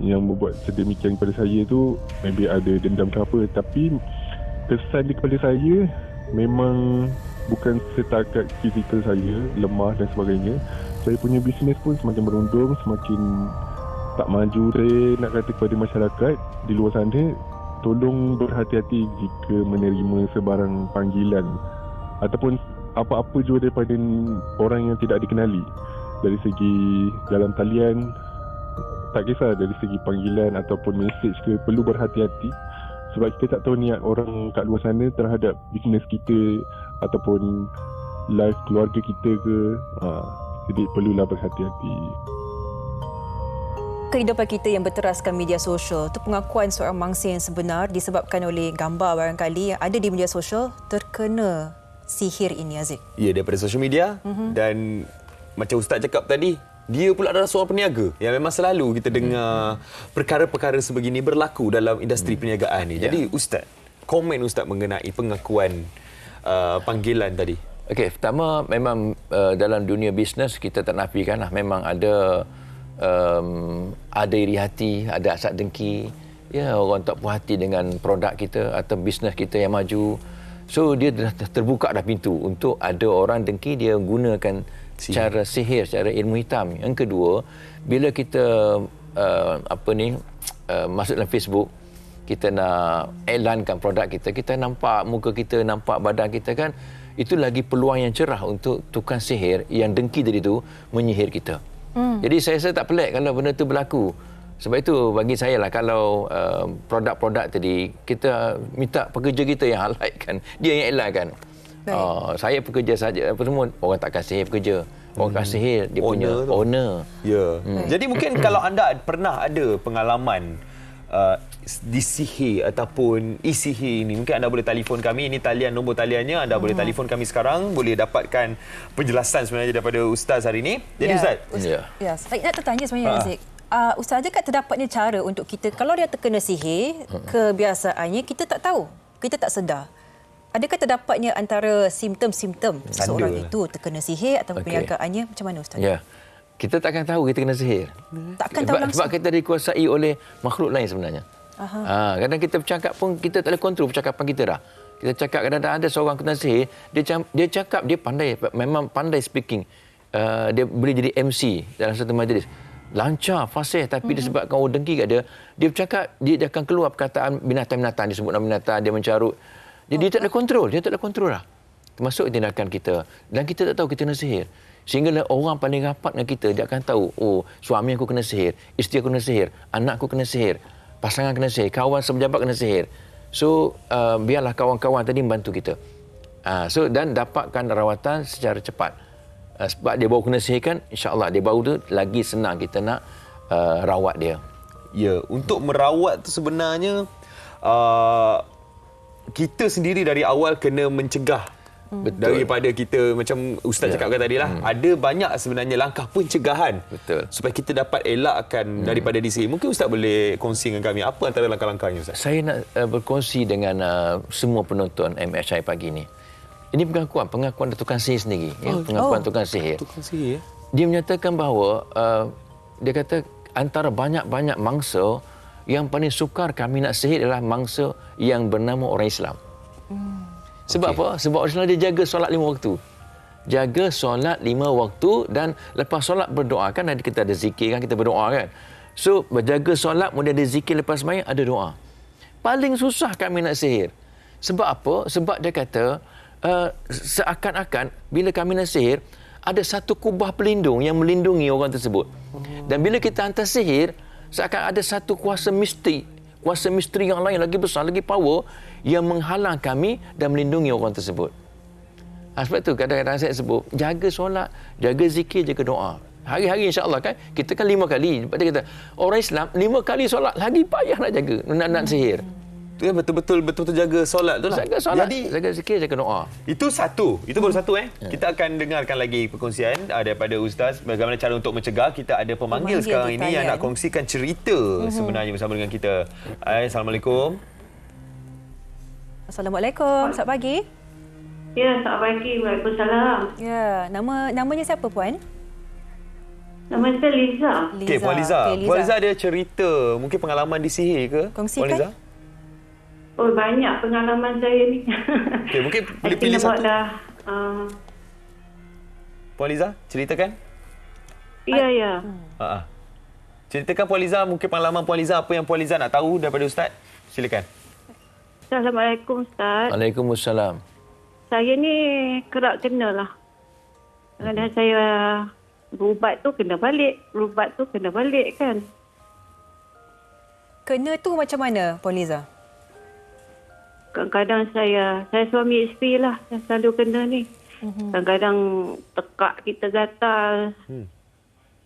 yang membuat sedemikian kepada saya tu maybe ada dendam ke apa, tapi kesan dia kepada saya memang bukan setakat fizikal saya lemah dan sebagainya. Saya punya bisnes pun semakin merundung, semakin tak maju. Saya nak kata kepada masyarakat di luar sana, tolong berhati-hati jika menerima sebarang panggilan ataupun apa-apa juga daripada orang yang tidak dikenali. Dari segi dalam talian, tak kisah dari segi panggilan ataupun mesej ke, perlu berhati-hati sebab kita tak tahu niat orang kat luar sana terhadap bisnes kita ataupun life keluarga kita ke. Jadi perlulah berhati-hati. Kehidupan kita yang berteraskan media sosial itu pengakuan seorang mangsa yang sebenar disebabkan oleh gambar barangkali yang ada di media sosial terkena sihir ini, Aziz. Ya, daripada social media dan macam Ustaz cakap tadi, dia pula adalah seorang peniaga yang memang selalu kita dengar perkara-perkara sebegini berlaku dalam industri perniagaan ni. Jadi Ustaz, komen Ustaz mengenai pengakuan panggilan tadi. Okey, pertama memang dalam dunia bisnes kita tak nafikanlah memang ada iri hati, ada hasad dengki. Ya, orang tak puas hati dengan produk kita atau bisnes kita yang maju. So dia dah terbuka dah pintu untuk ada orang dengki, dia gunakan cara sihir, cara ilmu hitam. Yang kedua, bila kita masuk dalam Facebook, kita nak iklankan produk kita, kita nampak muka kita, nampak badan kita kan, itu lagi peluang yang cerah untuk tukang sihir yang dengki tadi tu menyihir kita. Jadi saya tak pelik kalau benda tu berlaku. Sebab itu bagi saya lah, kalau produk-produk tadi kita minta pekerja kita yang highlightkan, dia yang iklankan. Saya pekerja saja, apa semua orang takkan sihir pekerja. Orang akan sihir dia punya owner. Ya. Jadi mungkin kalau anda pernah ada pengalaman disihir ataupun isihir ini, mungkin anda boleh telefon kami. Ini talian, nombor taliannya. Anda boleh telefon kami sekarang, boleh dapatkan penjelasan sebenarnya daripada Ustaz hari ini. Jadi Ustaz, saya nak tertanya sebenarnya, Aziz. Ustaz cakap terdapatnya cara untuk kita, kalau dia terkena sihir, kebiasaannya kita tak tahu, kita tak sedar. Adakah terdapatnya antara simptom-simptom seseorang itu terkena sihir atau perniagaannya? Macam mana Ustaz? Ya. Kita takkan tahu kita kena sihir. Takkan tahu langsung. Sebab kita dikuasai oleh makhluk lain sebenarnya. Kadang kita bercakap pun kita tak boleh kontrol percakapan kita dah. Kita cakap kadang-kadang ada seorang kena sihir, dia cakap dia pandai, memang pandai speaking. Dia boleh jadi MC dalam satu majlis. Lancar, fasih, tapi disebabkan orang dengki kat dia, dia bercakap, dia akan keluar perkataan binatang-binatang, dia sebut nama binatang, dia mencarut. Jadi dia tak ada kontrol, lah. Termasuk tindakan kita. Dan kita tak tahu kita kena sihir. Sehingga orang paling rapat dengan kita, dia akan tahu, oh, suami aku kena sihir, isteri aku kena sihir, anak aku kena sihir, pasangan kena sihir, kawan sepejabat kena sihir. So, biarlah kawan-kawan tadi membantu kita. Dan dapatkan rawatan secara cepat. Sebab dia baru kena sihirkan, insya-Allah dia baru tu lagi senang kita nak rawat dia. Ya, untuk merawat tu sebenarnya kita sendiri dari awal kena mencegah. Betul. Daripada kita, macam Ustaz cakapkan tadi lah, ada banyak sebenarnya langkah pencegahan. Betul. Supaya kita dapat elakkan daripada disihir. Mungkin Ustaz boleh kongsi dengan kami apa antara langkah-langkahnya, Ustaz? Saya nak berkongsi dengan semua penonton MHI pagi ini. Ini pengakuan tukang sihir sendiri. Pengakuan tukang sihir. Tukang sihir. Dia menyatakan bahawa dia kata antara banyak-banyak mangsa yang paling sukar kami nak sihir adalah mangsa yang bernama orang Islam. Sebab apa? Sebab orang Islam dia jaga solat 5 waktu. Jaga solat 5 waktu dan lepas solat berdoa. Kan kita ada zikir kan, kita berdoa kan. So, berjaga solat, kemudian ada zikir lepas sembahyang, ada doa. Paling susah kami nak sihir. Sebab apa? Sebab dia kata, seakan-akan bila kami nak sihir, ada satu kubah pelindung yang melindungi orang tersebut. Dan bila kita hantar sihir, seakan ada satu kuasa misteri yang lain lagi besar, lagi power yang menghalang kami dan melindungi orang tersebut. Sebab itu kadang-kadang saya sebut, jaga solat, jaga zikir, jaga doa. Hari-hari insya-Allah kan, kita kan 5 kali. Sebab dia kata, orang Islam 5 kali solat, lagi payah nak jaga, nak sihir. Tu kan betul-betul jaga solat tu lah. Jaga solat, Jadi, jaga zikir, jaga doa. itu satu. Itu baru satu. Kita akan dengarkan lagi perkongsian daripada Ustaz. Bagaimana cara untuk mencegah. Kita ada pemanggil sekarang ini yang nak kongsikan cerita sebenarnya bersama dengan kita. Assalamualaikum. Assalamualaikum. Selamat pagi. Ya, selamat pagi. Waalaikumsalam. Ya, namanya siapa puan? Nama saya Liza. Okey, Puan Liza. Puan Liza ada cerita, mungkin pengalaman disihir ke? Kongsikan. Puan Liza? Oh, banyak pengalaman saya ni. Okey, mungkin pilih satu. Dah, Puan Liza, ceritakan. ya, ya. Ceritakan Puan Liza, mungkin pengalaman Puan Liza, apa yang Puan Liza nak tahu daripada Ustaz. Silakan. Assalamualaikum, Ustaz. Waalaikumsalam. Saya ni kerap kena lah. Kadang saya berubat tu kena balik. Berubat tu kena balik kan. Kena tu macam mana, Puan Liza? Kadang-kadang saya suami isteri lah yang selalu kena ni. Kadang-kadang tekak kita gatal.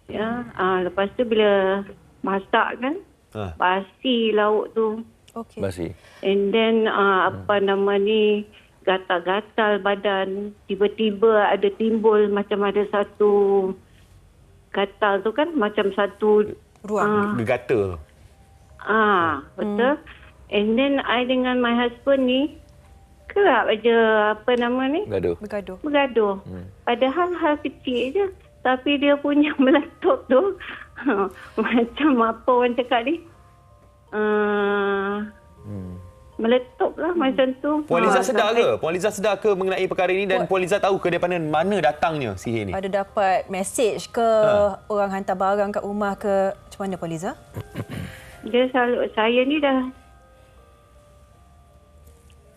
Ya, lepas tu bila masak kan, basi lauk tu. Okey. Basi. And then gatal-gatal badan. Tiba-tiba ada timbul macam ada satu gatal tu kan, macam satu ruang. Gegata. Betul. And then I dengan my husband ni kerap aja bergaduh. Padahal hal kecil je. Tapi dia punya meletup tu macam apa orang cakap ni. Meletup lah macam tu. Puan Liza sedar ke? Puan Liza sedar ke mengenai perkara ini dan Puan Liza tahu ke daripada mana datangnya sihir ni? Ada dapat mesej ke orang hantar barang kat rumah ke? Macam mana Puan Liza? Dia selalu, saya ni dah.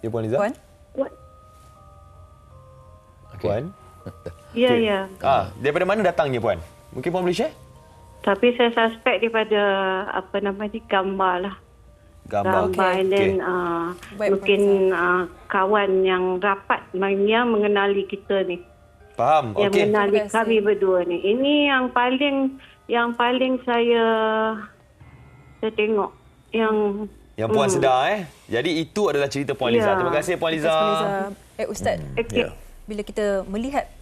Ya, Puan Liza? Puan? Puan? Ya, ya. Daripada mana datangnya Puan? Mungkin Puan boleh share? Tapi saya suspek daripada gambar lah. Gambar. And then mungkin kawan yang rapat yang mengenali kita ni. Faham. Yang mengenali kami berdua ni. Ini yang paling saya tengok yang Puan sedar Jadi itu adalah cerita Puan Liza. Terima kasih Puan Liza. Ustaz, bila kita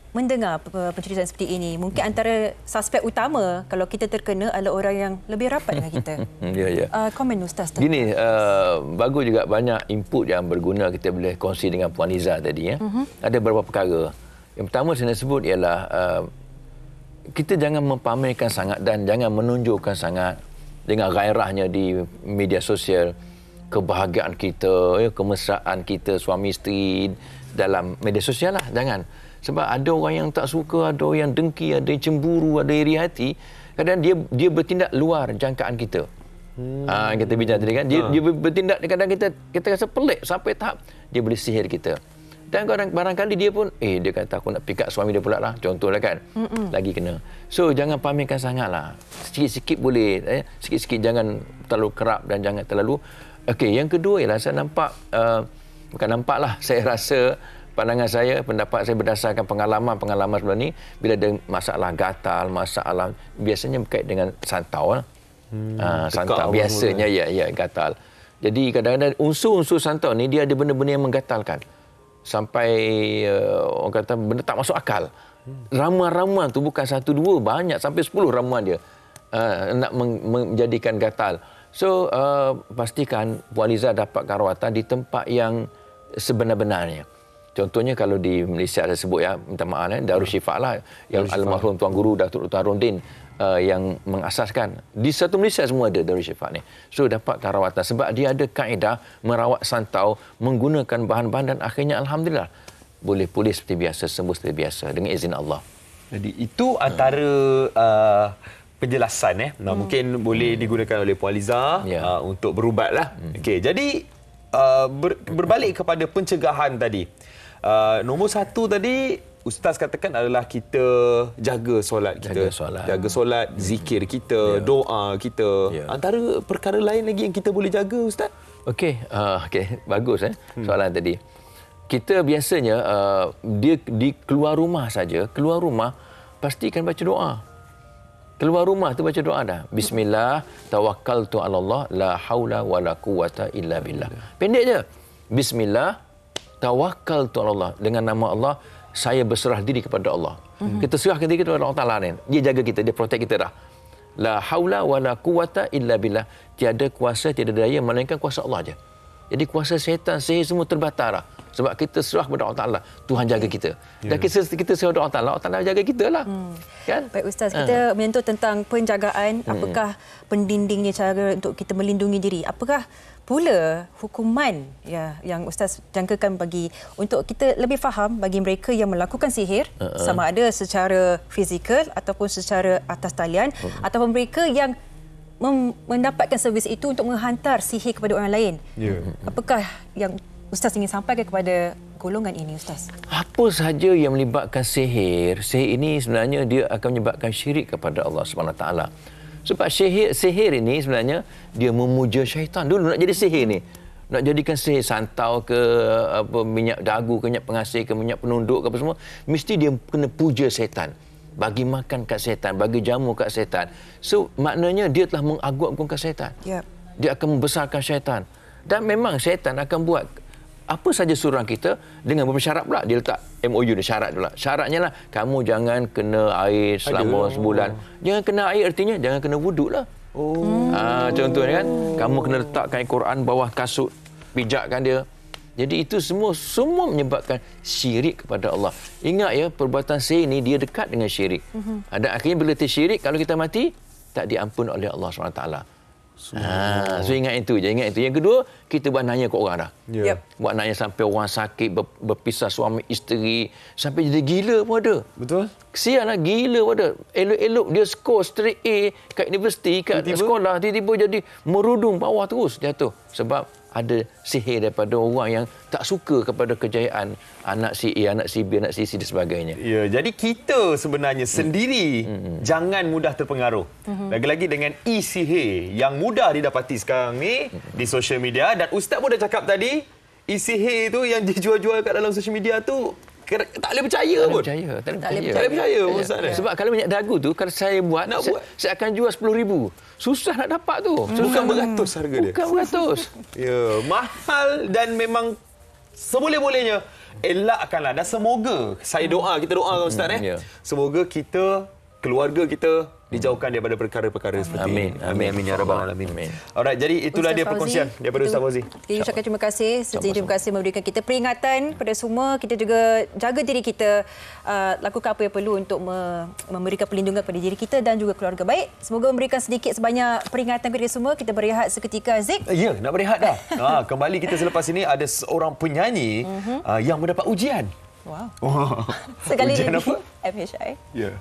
mendengar penceritaan seperti ini, mungkin antara suspek utama kalau kita terkena adalah orang yang lebih rapat dengan kita. Komen Ustaz. Gini, bagus juga banyak input yang berguna kita boleh kongsi dengan Puan Liza tadi. Ada beberapa perkara. Yang pertama saya nak sebut ialah kita jangan mempamerkan sangat dan jangan menunjukkan sangat dengan gairahnya di media sosial kebahagiaan kita, kemesraan kita suami isteri dalam media sosial lah. Jangan. Sebab ada orang yang tak suka, ada yang dengki, ada yang cemburu, ada yang iri hati. Kadang dia bertindak luar jangkaan kita. Kita bincang tadi kan. Dia bertindak, kadang kita rasa pelik sampai tahap dia boleh sihir kita. Dan barangkali dia pun, dia kata aku nak pick up suami dia pula lah. Contohlah kan. Lagi kena. So, jangan pamerkan sangat lah. Sikit-sikit boleh. Sikit-sikit jangan terlalu kerap dan jangan terlalu. Okey, yang kedua ialah saya nampak, bukan nampak lah, saya rasa pandangan saya, pendapat saya berdasarkan pengalaman sebelum ni, bila ada masalah gatal, masalah, biasanya berkait dengan santau. Santau biasanya, gatal. Jadi kadang-kadang unsur-unsur santau ni, dia ada benda-benda yang menggatalkan. Sampai orang kata benda tak masuk akal. Ramuan-ramuan tu bukan satu dua, banyak sampai 10 ramuan dia nak menjadikan gatal. So pastikan Puan Liza dapat rawatan di tempat yang sebenar-benarnya. Contohnya kalau di Malaysia saya sebut minta maaf Darul Syifa lah yang almarhum Tuan Guru Datuk Dr. Harudin yang mengasaskan. Di satu Malaysia semua ada Darul Syifa ni. So dapatkan rawatan sebab dia ada kaedah merawat santau menggunakan bahan-bahan dan akhirnya alhamdulillah boleh pulih seperti biasa, sembuh seperti biasa dengan izin Allah. Jadi itu antara penjelasan mungkin boleh digunakan oleh Puan Liza untuk berubatlah. Okey, jadi berbalik kepada pencegahan tadi. Nombor satu tadi Ustaz katakan adalah kita jaga solat kita. Jaga solat, zikir kita, doa kita. Antara perkara lain lagi yang kita boleh jaga Ustaz? Okey, bagus soalan tadi. Kita biasanya dia di keluar rumah saja, pastikan baca doa. Keluar rumah tu baca doa dah. Bismillah, tawakkaltu 'ala Allah, la haula wala quwata illa billah. Pendek je. Bismillah, tawakkaltu 'ala Allah. Dengan nama Allah, saya berserah diri kepada Allah. Kita serahkan diri kepada Allah Taala ni. Dia jaga kita, dia protect kita dah. La haula wala quwata illa billah. Tiada kuasa, tiada daya melainkan kuasa Allah je. Jadi kuasa syaitan, sihir semua terbatal dah. Sebab kita serah kepada Allah Taala, Tuhan jaga kita. Dan kita serah kepada Allah Taala jaga kita lah. Kan? Baik Ustaz, kita menyentuh tentang penjagaan, apakah pendindingnya cara untuk kita melindungi diri? Apakah pula hukuman yang Ustaz jangkakan bagi untuk kita lebih faham bagi mereka yang melakukan sihir, sama ada secara fizikal ataupun secara atas talian, ataupun mereka yang mendapatkan servis itu untuk menghantar sihir kepada orang lain. Apakah yang Ustaz ingin sampaikan kepada golongan ini, Ustaz? Apa sahaja yang melibatkan sihir ini sebenarnya dia akan menyebabkan syirik kepada Allah Subhanahu Wa Taala. Sebab sihir ini sebenarnya dia memuja syaitan. Dulu nak jadi sihir ni, nak jadikan sihir santau ke minyak dagu ke minyak pengasih ke minyak penunduk ke apa semua, mesti dia kena puja syaitan. Bagi makan kat syaitan, bagi jamu kat syaitan. So maknanya dia telah mengagungkan syaitan. Dia akan membesarkan syaitan. Dan memang syaitan akan buat apa saja suruhan kita dengan beberapa syarat pula. Dia letak MOU ni, syarat pula. Syaratnya lah, kamu jangan kena air selama sebulan. Jangan kena air artinya jangan kena wuduk lah. Contohnya kan, kamu kena letakkan Al-Quran bawah kasut, pijakkan dia. Jadi itu semua menyebabkan syirik kepada Allah. Ingat ya, perbuatan sihir ni dia dekat dengan syirik. Dan akhirnya bila tersyirik, kalau kita mati, tak diampun oleh Allah SWT. So ingat itu je, ingat itu. Yang kedua, kita buat nanya ke orang dah. Buat nanya sampai orang sakit, berpisah suami isteri, sampai jadi gila pun ada. Betul. Kesian lah, gila pun ada. Elok-elok dia skor straight A kat universiti, kat sekolah, tiba-tiba jadi merudung bawah terus jatuh. Sebab ada sihir daripada orang yang tak suka kepada kejayaan anak si A, anak si B, anak si C dan sebagainya. Ya, jadi kita sebenarnya sendiri jangan mudah terpengaruh. Lagi-lagi dengan e-sihir yang mudah didapati sekarang ni di social media. Dan Ustaz pun dah cakap tadi, e-sihir tu yang dijual-jual kat dalam social media tu tak boleh percaya pun. Tak boleh percaya Ustaz. Sebab kalau minyak dagu tu, kalau saya buat, saya akan jual 10,000. Susah nak dapat tu. Bukan beratus harga dia. Bukan beratus. Ya, mahal dan memang seboleh-bolehnya elakkanlah. Dan semoga, kita doakan Ustaz semoga kita, keluarga kita dijauhkan daripada perkara-perkara seperti ini. Amin. Ya rabbal alamin. Alright, jadi itulah dia perkongsian daripada Ustaz Fauzi. Kita ucapkan terima kasih. Terima kasih memberikan kita peringatan kepada semua. Kita juga jaga diri kita, lakukan apa yang perlu untuk memberikan perlindungan kepada diri kita dan juga keluarga baik. Semoga memberikan sedikit sebanyak peringatan kepada semua. Kita berehat seketika, Zik. Ya, nak berehat dah. Kembali kita selepas ini ada seorang penyanyi yang mendapat ujian. Wow. Sekali ujian lagi apa? MHI. Ya.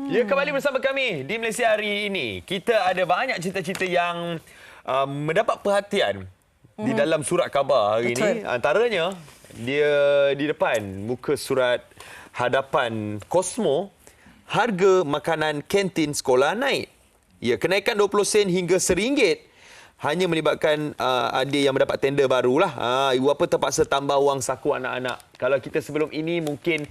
Ya, kembali bersama kami di Malaysia hari ini. Kita ada banyak cerita-cerita yang mendapat perhatian di dalam surat khabar hari ini. Antaranya, dia di depan muka surat hadapan Cosmo, harga makanan kantin sekolah naik. Ya, kenaikan 20 sen hingga RM1 hanya melibatkan ada yang mendapat tender barulah. Ibu bapa terpaksa tambah wang saku anak-anak. Kalau kita sebelum ini mungkin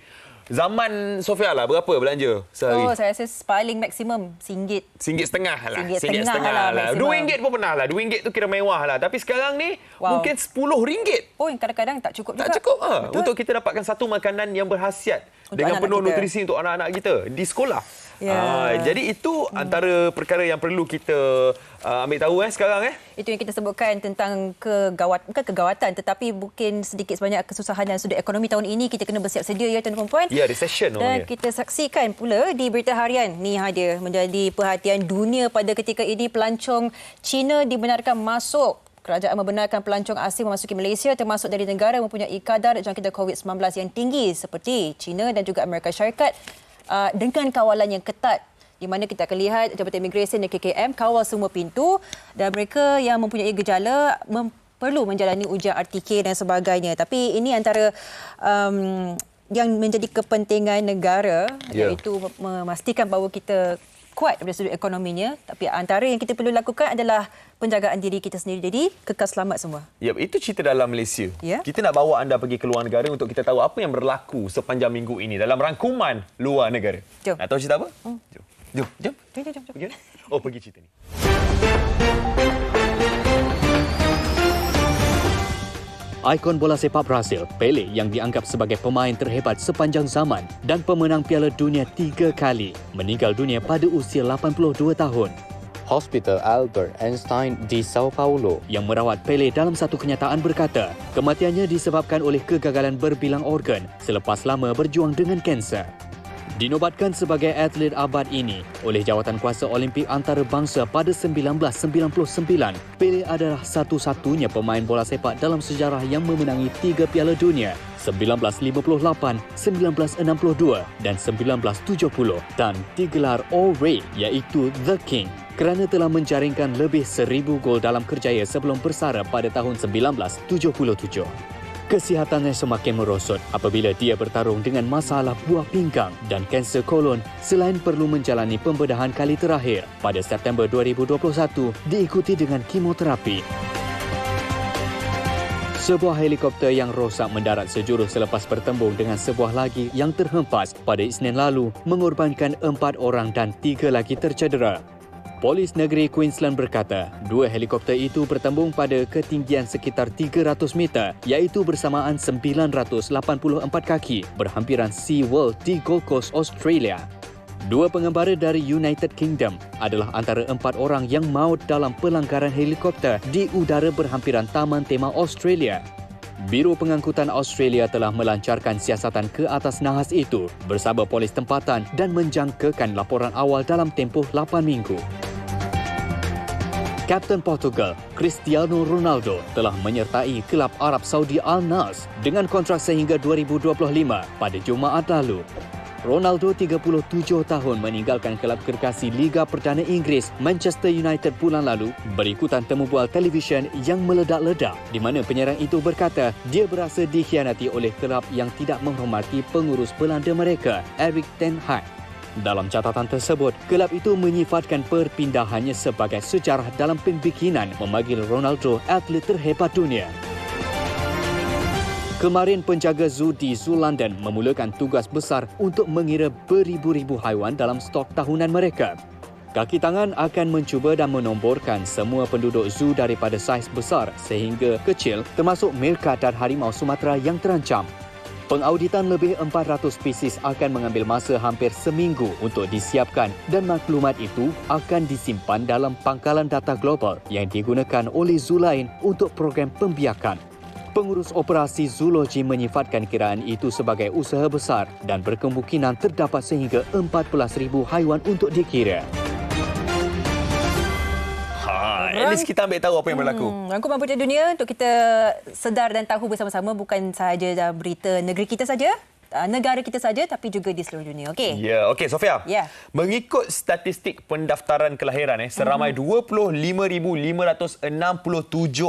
zaman Sofia lah, berapa belanja sehari? Saya rasa paling maksimum RM1.50 RM1.50 lah. RM1.50 lah. RM2 pun pernah lah. RM2 tu kira mewah lah. Tapi sekarang ni mungkin RM10. Kadang-kadang tak cukup juga. Tak cukup. Untuk kita dapatkan satu makanan yang berkhasiat untuk dengan penuh nutrisi untuk anak-anak kita di sekolah. Jadi itu antara perkara yang perlu kita ambil tahu sekarang. Itu yang kita sebutkan tentang bukan kegawatan tetapi mungkin sedikit sebanyak kesusahan dan sudut ekonomi tahun ini. Kita kena bersiap sedia ya tuan-tuan dan puan. Ya, recession. Dan kita saksikan pula di berita harian ni dia menjadi perhatian dunia pada ketika ini. Pelancong Cina dibenarkan masuk. Kerajaan membenarkan pelancong asing memasuki Malaysia termasuk dari negara mempunyai kadar jangkitan COVID-19 yang tinggi seperti China dan juga Amerika Syarikat dengan kawalan yang ketat, di mana kita akan lihat Jabatan Imigresen dan KKM kawal semua pintu dan mereka yang mempunyai gejala perlu menjalani ujian RTK dan sebagainya. Tapi ini antara yang menjadi kepentingan negara iaitu memastikan bahawa kita kuat dari sudut ekonominya, tapi antara yang kita perlu lakukan adalah penjagaan diri kita sendiri. Jadi, kekal selamat semua. Ya, itu cerita dalam Malaysia. Ya. Kita nak bawa anda pergi ke luar negara untuk kita tahu apa yang berlaku sepanjang minggu ini dalam rangkuman luar negara. Jom. Nak tahu cerita apa? Jom. Jom. Pergi. Oh, pergi cerita ni. Ikon bola sepak Brazil, Pele yang dianggap sebagai pemain terhebat sepanjang zaman dan pemenang Piala Dunia 3 kali, meninggal dunia pada usia 82 tahun. Hospital Albert Einstein di Sao Paulo yang merawat Pele dalam satu kenyataan berkata, kematiannya disebabkan oleh kegagalan berbilang organ selepas lama berjuang dengan kanser. Dinobatkan sebagai atlet abad ini oleh Jawatan Kuasa Olimpik Antarabangsa pada 1999, Pele adalah satu-satunya pemain bola sepak dalam sejarah yang memenangi 3 Piala Dunia, 1958, 1962 dan 1970 dan digelar All-Ray iaitu The King kerana telah menjaringkan lebih 1,000 gol dalam kerjaya sebelum bersara pada tahun 1977. Kesihatannya semakin merosot apabila dia bertarung dengan masalah buah pinggang dan kanser kolon selain perlu menjalani pembedahan kali terakhir pada September 2021 diikuti dengan kemoterapi. Sebuah helikopter yang rosak mendarat sejurus selepas bertembung dengan sebuah lagi yang terhempas pada Isnin lalu mengorbankan 4 orang dan 3 lagi tercedera. Polis negeri Queensland berkata, 2 helikopter itu bertembung pada ketinggian sekitar 300 meter iaitu bersamaan 984 kaki berhampiran SeaWorld di Gold Coast, Australia. 2 pengembara dari United Kingdom adalah antara 4 orang yang maut dalam pelanggaran helikopter di udara berhampiran Taman Tema Australia. Biro Pengangkutan Australia telah melancarkan siasatan ke atas nahas itu bersama polis tempatan dan menjangkakan laporan awal dalam tempoh 8 minggu. Kapten Portugal, Cristiano Ronaldo telah menyertai kelab Arab Saudi Al Nassr dengan kontrak sehingga 2025 pada Jumaat lalu. Ronaldo 37 tahun meninggalkan kelab gergasi Liga Perdana Inggeris Manchester United bulan lalu berikutan temu bual televisyen yang meledak-ledak di mana penyerang itu berkata dia berasa dikhianati oleh kelab yang tidak menghormati pengurus Belanda mereka, Erik ten Hag. Dalam catatan tersebut, kelab itu menyifatkan perpindahannya sebagai sejarah dalam pembikinan memanggil Ronaldo atlet terhebat dunia. Kemarin penjaga zoo di Zoo London memulakan tugas besar untuk mengira beribu-ribu haiwan dalam stok tahunan mereka. Kaki tangan akan mencuba dan menomborkan semua penduduk zoo daripada saiz besar sehingga kecil termasuk meerkat dan harimau Sumatera yang terancam. Pengauditan lebih 400 spesies akan mengambil masa hampir seminggu untuk disiapkan dan maklumat itu akan disimpan dalam pangkalan data global yang digunakan oleh zoo lain untuk program pembiakan. Pengurus operasi zoologi menyifatkan kiraan itu sebagai usaha besar dan berkemungkinan terdapat sehingga 14,000 haiwan untuk dikira. At least kita ambil tahu apa yang berlaku. Rangkuman berita dunia untuk kita sedar dan tahu bersama-sama bukan sahaja dalam berita negeri kita saja, negara kita saja tapi juga di seluruh dunia. Okey. Ya, okey Sofia. Ya. Mengikut statistik pendaftaran kelahiran seramai 25,567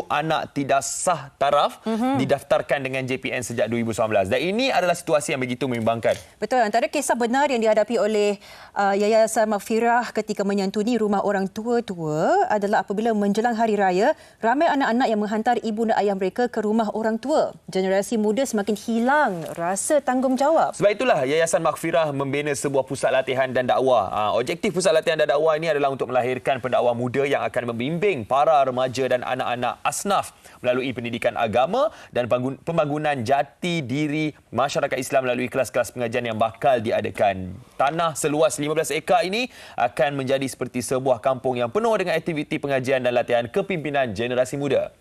anak tidak sah taraf didaftarkan dengan JPN sejak 2019. Dan ini adalah situasi yang begitu membimbangkan. Betul, antara kisah benar yang dihadapi oleh Yayasan Maghfirah ketika menyantuni rumah orang tua-tua adalah apabila menjelang hari raya, ramai anak-anak yang menghantar ibunda ayah mereka ke rumah orang tua. Generasi muda semakin hilang rasa tanggungjawab. Sebab itulah Yayasan Maghfirah membina sebuah pusat latihan dan dakwah. Objektif pusat latihan dan dakwah ini adalah untuk melahirkan pendakwa muda yang akan membimbing para remaja dan anak-anak asnaf melalui pendidikan agama dan pembangunan jati diri masyarakat Islam melalui kelas-kelas pengajian yang bakal diadakan. Tanah seluas 15 ekar ini akan menjadi seperti sebuah kampung yang penuh dengan aktiviti pengajian dan latihan kepimpinan generasi muda.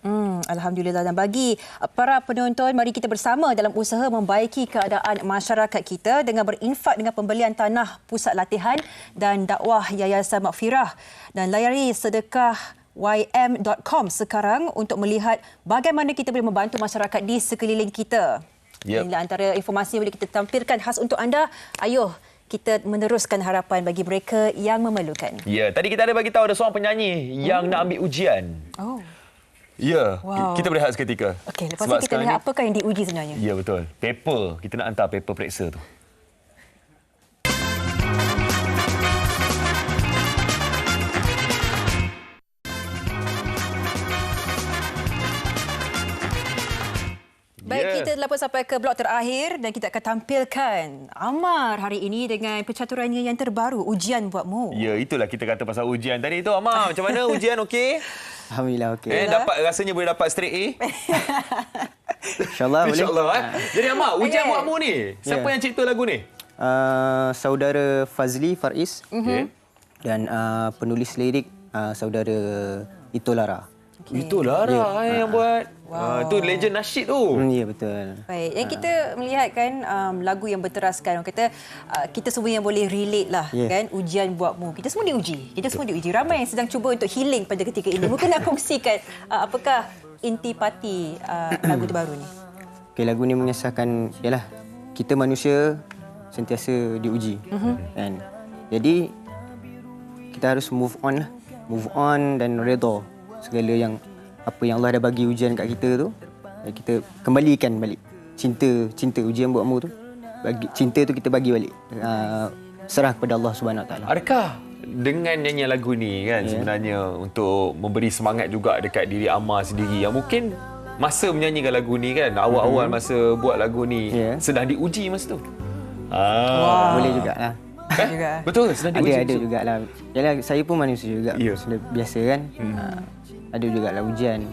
Alhamdulillah. Dan bagi para penonton, mari kita bersama dalam usaha membaiki keadaan masyarakat kita dengan berinfak dengan pembelian tanah pusat latihan dan dakwah Yayasan Maghfirah. Dan layari sedekah ym.com sekarang untuk melihat bagaimana kita boleh membantu masyarakat di sekeliling kita. Inilah antara informasi yang boleh kita tampilkan khas untuk anda. Ayuh, kita meneruskan harapan bagi mereka yang memerlukan. Ya, tadi kita ada bagi tahu ada seorang penyanyi yang nak ambil ujian. Ya, kita berehat seketika. Okey, lepas tu kita lihat apakah yang diuji sebenarnya. Ya, betul. Paper, kita nak hantar paper periksa tu. telah pun sampai ke blok terakhir dan kita akan tampilkan Amar hari ini dengan percaturannya yang terbaru, ujian buatmu. Ya, itulah kita kata pasal ujian tadi tu. Amar, macam mana ujian okey? Alhamdulillah okey. Rasanya boleh dapat straight A? InsyaAllah boleh. InsyaAllah. Jadi Amar, ujian buatmu ni, siapa yang cipta lagu ni? Saudara Fazli Fariz. Okey. Dan penulis lirik saudara Ito Lara. Itu Lara yang buat. Itu legend nasyid tu. Ya, betul. Baik, yang kita melihat kan lagu yang berteraskan, orang kata kita semua yang boleh relate lah kan, ujian buatmu. Kita semua diuji. Ramai yang sedang cuba untuk healing pada ketika ini. Mungkin nak kongsikan apakah intipati lagu terbaru ni? Okay, lagu ni mengesahkan ialah kita manusia sentiasa diuji. Kan? Jadi kita harus move on lah. Move on dan redha segala yang apa yang Allah dah bagi ujian kat kita tu, kita kembalikan balik. Cinta ujian buatmu tu, cinta tu kita bagi balik. Serah kepada Allah Subhanahu Wa Taala. Adakah dengan nyanyian lagu ni kan sebenarnya untuk memberi semangat juga dekat diri Amar sendiri yang mungkin masa menyanyikan lagu ni kan, awal-awal masa buat lagu ni sedang diuji masa tu? Boleh jugalah. Betul, sedang diuji. Ada jugalah. Yalah, saya pun manusia juga. Sudah biasa kan. Ada jugalah ujian.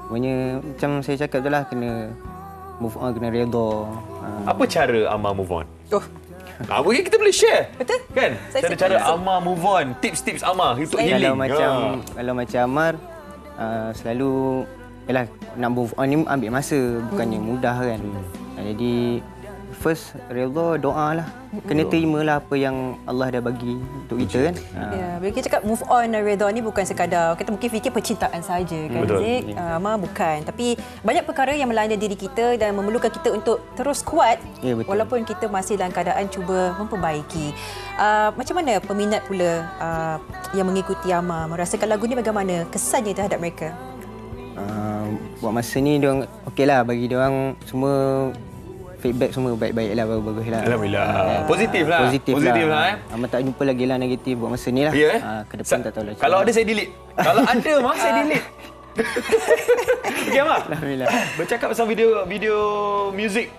Maknanya macam saya cakap tu lah, kena move on, kena redha. Apa cara Amar move on? Mungkin kita boleh share. Betul. Kan? Cara-cara Amar move on, tips-tips Amar untuk healing. Kalau macam Amar selalu yalah, nak move on ni ambil masa, bukannya mudah kan. Jadi first redha, doa lah. Kena terimalah apa yang Allah dah bagi untuk kita kan. Ya, bila kita cakap move on dan redha ni bukan sekadar kita mungkin fikir percintaan saja kan, Zik. Bukan. Tapi banyak perkara yang melanda diri kita dan memerlukan kita untuk terus kuat walaupun kita masih dalam keadaan cuba memperbaiki. Macam mana peminat pula yang mengikuti Amar merasakan lagu ni, bagaimana kesannya terhadap mereka? Buat masa ni diorang okeylah, bagi diorang semua feedback semua baik-baik lah, bagus lah. Alhamdulillah. Positif lah. Positif lah. Amat tak jumpa lagi lah negatif buat masa ni lah. Ke depan tak tahu lah. Kalau ada saya delete. Kalau ada Mak, saya delete. Okey Mak. Alhamdulillah. Bercakap pasal video muzik.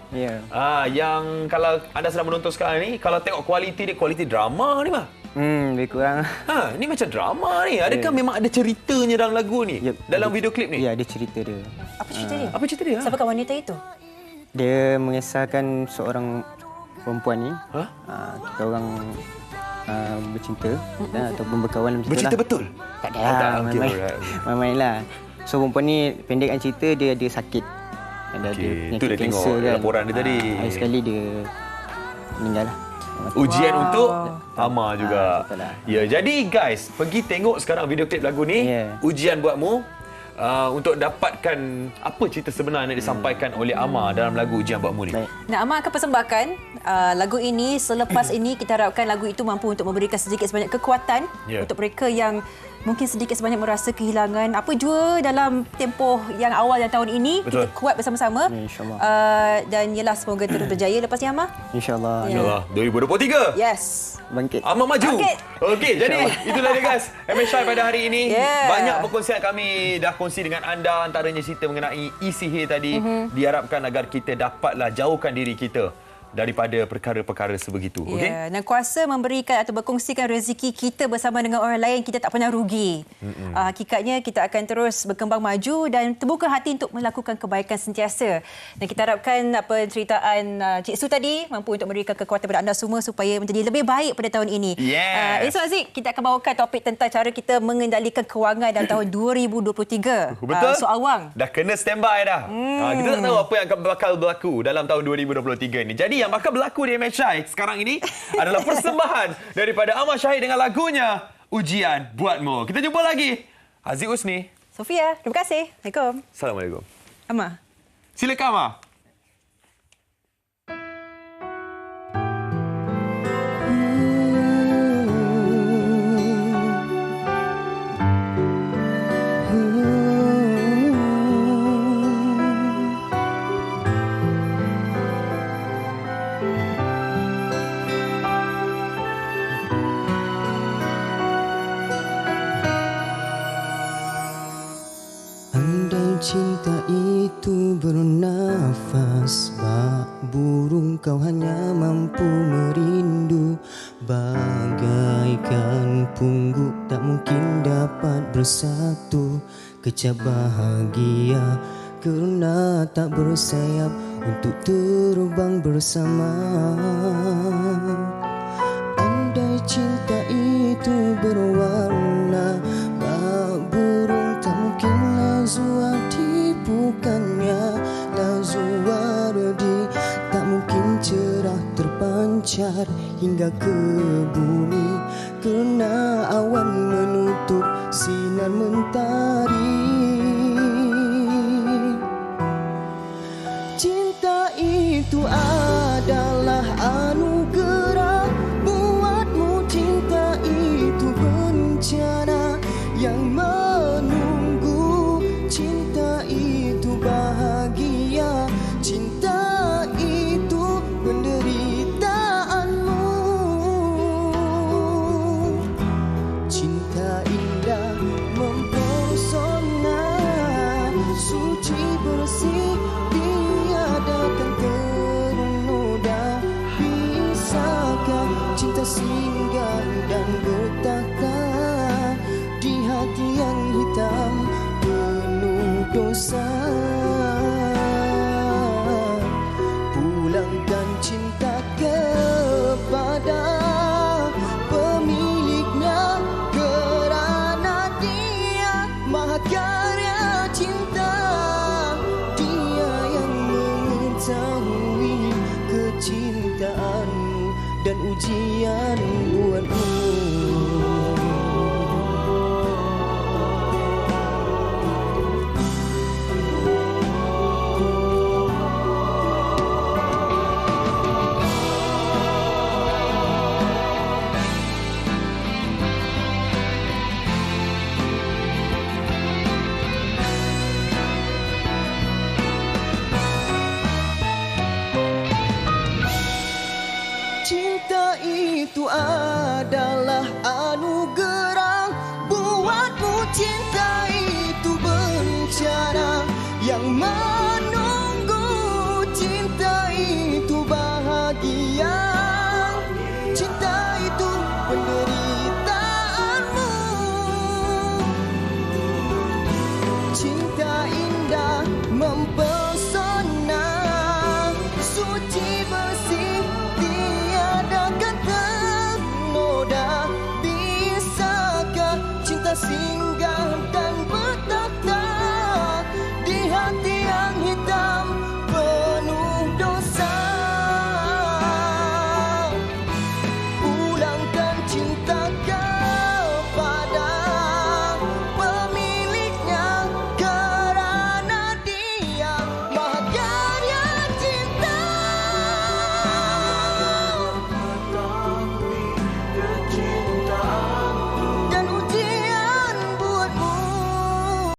Yang kalau anda sedang menonton sekarang ni, kalau tengok kualiti dia, kualiti drama ni Mak. Lebih kurang. Ni macam drama ni. Adakah memang ada ceritanya dalam lagu ni? Dalam video klip ni? Ya, ada cerita dia. Apa cerita dia? Siapakah wanita itu? Dia mengisahkan seorang perempuan ni, kita orang bercinta ataupun berkawan macam bercinta betul? Tak ada. Main-main lah. So perempuan ni, pendekkan cerita, dia ada sakit. Ada penyakit kanser kan. Laporan dia tadi. Hari sekali dia meninggal lah. Ujian untuk Amar juga. Ya, jadi guys, pergi tengok sekarang video klip lagu ni. Ujian buatmu. Untuk dapatkan apa cerita sebenar yang disampaikan oleh Amar dalam lagu Ujian Buatmu ni. Nah, Amar akan persembahkan lagu ini. Selepas ini kita harapkan lagu itu mampu untuk memberikan sedikit sebanyak kekuatan untuk mereka yang mungkin sedikit sebanyak merasa kehilangan apa jua dalam tempoh yang awal dan tahun ini. Betul. Kita kuat bersama-sama. InsyaAllah. Dan yalah, semoga terus berjaya lepas ni Amar. InsyaAllah. InsyaAllah. 2023. Yes. Bangkit. Amar maju. Okey, jadi itulah dia guys. MSI pada hari ini. Banyak perkongsian kami dah kongsi dengan anda, antaranya cerita mengenai e-sihir tadi. Diharapkan agar kita dapatlah jauhkan diri kita daripada perkara-perkara sebegitu. Okay? Dan kuasa memberikan atau berkongsikan rezeki kita bersama dengan orang lain, kita tak pernah rugi. Hakikatnya kita akan terus berkembang maju dan terbuka hati untuk melakukan kebaikan sentiasa. Dan kita harapkan apa ceritaan Cik Su tadi mampu untuk memberikan kekuatan kepada anda semua supaya menjadi lebih baik pada tahun ini. Esok Aziz, kita akan bawakan topik tentang cara kita mengendalikan kewangan dalam tahun 2023. Betul? Soal wang. Dah kena standby dah. Kita tak tahu apa yang bakal berlaku dalam tahun 2023 ni. Jadi yang bakal berlaku di MHI sekarang ini adalah persembahan daripada Amar Syahid dengan lagunya Ujian Buatmu. Kita jumpa lagi. Aziz Usni. Sofia, terima kasih. Assalamualaikum. Assalamualaikum. Amar. Silakan Amar. Andai cinta itu bernafas Bagaikan pungguk tak mungkin dapat bersatu. Kecap bahagia kerana tak bersayap untuk terbang bersama. Andai cinta itu berwarna bak burung, tak mungkinlah zuar tipukannya. Lazuardi tak mungkin cerah terpancar hingga ke bumi, kerana awan menutup sinar mentari. Cinta itu adalah anugerah buatmu, cinta itu bencana yang menunggu. Cinta itu bahagia, cinta itu penderitaanmu. Cinta indah mempesona, suci bersih tiadakan ternoda. Bisakah cinta singgah dan bertahta di hati yang hitam penuh dosa? Pulangkan cinta kepada pemiliknya, kerana dia mahakarya cinta. Dia yang mengetahui kecintaanmu dan ujian buatmu. Cinta itu adalah anugerah buatmu, cinta itu bencana yang menunggu. Cinta itu bahagia, cinta